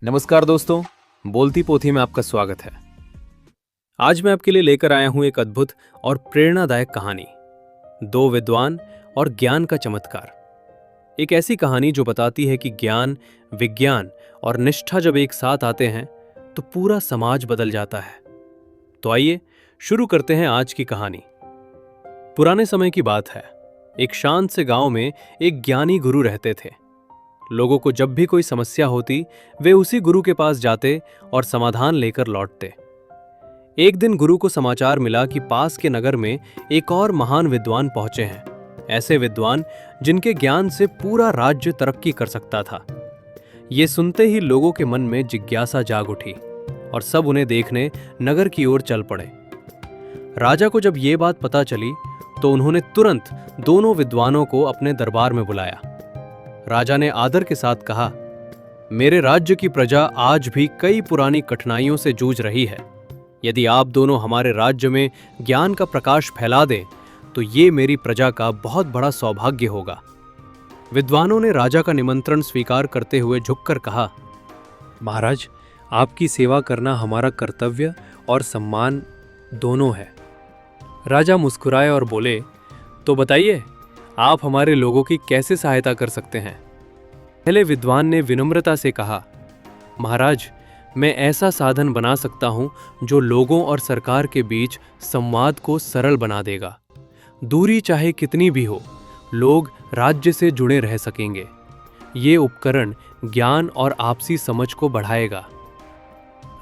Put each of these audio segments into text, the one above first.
नमस्कार दोस्तों, बोलती पोथी में आपका स्वागत है। आज मैं आपके लिए लेकर आया हूं एक अद्भुत और प्रेरणादायक कहानी, दो विद्वान और ज्ञान का चमत्कार। एक ऐसी कहानी जो बताती है कि ज्ञान, विज्ञान और निष्ठा जब एक साथ आते हैं तो पूरा समाज बदल जाता है। तो आइए शुरू करते हैं आज की कहानी। पुराने समय की बात है। एक शांत से गांव में एक ज्ञानी गुरु रहते थे। लोगों को जब भी कोई समस्या होती वे उसी गुरु के पास जाते और समाधान लेकर लौटते। एक दिन गुरु को समाचार मिला कि पास के नगर में एक और महान विद्वान पहुंचे हैं। ऐसे विद्वान जिनके ज्ञान से पूरा राज्य तरक्की कर सकता था। ये सुनते ही लोगों के मन में जिज्ञासा जाग उठी और सब उन्हें देखने नगर की ओर चल पड़े। राजा को जब ये बात पता चली तो उन्होंने तुरंत दोनों विद्वानों को अपने दरबार में बुलाया। राजा ने आदर के साथ कहा, मेरे राज्य की प्रजा आज भी कई पुरानी कठिनाइयों से जूझ रही है। यदि आप दोनों हमारे राज्य में ज्ञान का प्रकाश फैला दें तो ये मेरी प्रजा का बहुत बड़ा सौभाग्य होगा। विद्वानों ने राजा का निमंत्रण स्वीकार करते हुए झुककर कहा, महाराज, आपकी सेवा करना हमारा कर्तव्य और सम्मान दोनों है। राजा मुस्कुराए और बोले, तो बताइए, आप हमारे लोगों की कैसे सहायता कर सकते हैं? पहले विद्वान ने विनम्रता से कहा, महाराज, मैं ऐसा साधन बना सकता हूं जो लोगों और सरकार के बीच संवाद को सरल बना देगा। दूरी चाहे कितनी भी हो, लोग राज्य से जुड़े रह सकेंगे। ये उपकरण ज्ञान और आपसी समझ को बढ़ाएगा।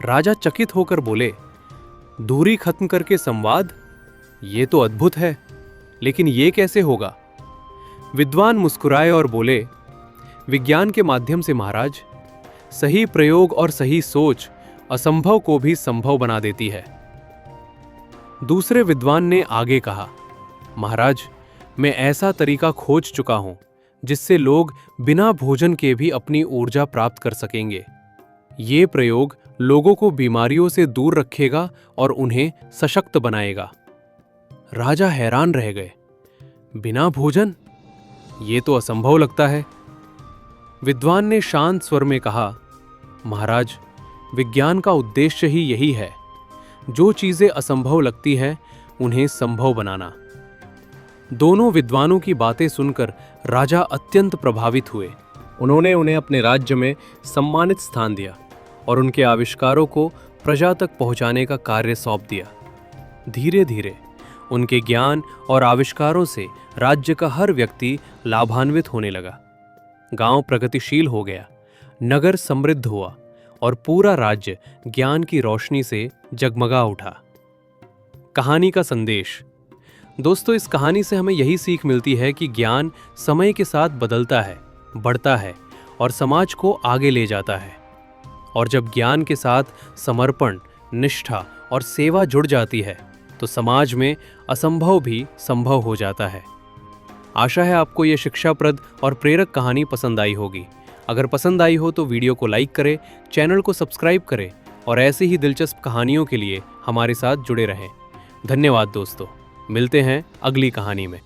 राजा चकित होकर बोले, दूरी खत्म करके संवाद? ये तो अद्भुत है, लेकिन ये कैसे होगा? विद्वान मुस्कुराए और बोले, विज्ञान के माध्यम से महाराज। सही प्रयोग और सही सोच असंभव को भी संभव बना देती है। दूसरे विद्वान ने आगे कहा, महाराज, मैं ऐसा तरीका खोज चुका हूं जिससे लोग बिना भोजन के भी अपनी ऊर्जा प्राप्त कर सकेंगे। ये प्रयोग लोगों को बीमारियों से दूर रखेगा और उन्हें सशक्त बनाएगा। राजा हैरान रह गए। बिना भोजन? ये तो असंभव लगता है। विद्वान ने शांत स्वर में कहा, महाराज, विज्ञान का उद्देश्य ही यही है। जो चीजें असंभव लगती है उन्हें संभव बनाना। दोनों विद्वानों की बातें सुनकर राजा अत्यंत प्रभावित हुए। उन्होंने उन्हें अपने राज्य में सम्मानित स्थान दिया और उनके आविष्कारों को प्रजा तक पहुंचाने का कार्य सौंप दिया। धीरे धीरे उनके ज्ञान और आविष्कारों से राज्य का हर व्यक्ति लाभान्वित होने लगा। गांव प्रगतिशील हो गया, नगर समृद्ध हुआ और पूरा राज्य ज्ञान की रोशनी से जगमगा उठा। कहानी का संदेश। दोस्तों, इस कहानी से हमें यही सीख मिलती है कि ज्ञान समय के साथ बदलता है, बढ़ता है और समाज को आगे ले जाता है। और जब ज्ञान के साथ समर्पण, निष्ठा और सेवा जुड़ जाती है तो समाज में असंभव भी संभव हो जाता है। आशा है आपको यह शिक्षाप्रद और प्रेरक कहानी पसंद आई होगी। अगर पसंद आई हो तो वीडियो को लाइक करें, चैनल को सब्सक्राइब करें और ऐसे ही दिलचस्प कहानियों के लिए हमारे साथ जुड़े रहें। धन्यवाद दोस्तों, मिलते हैं अगली कहानी में।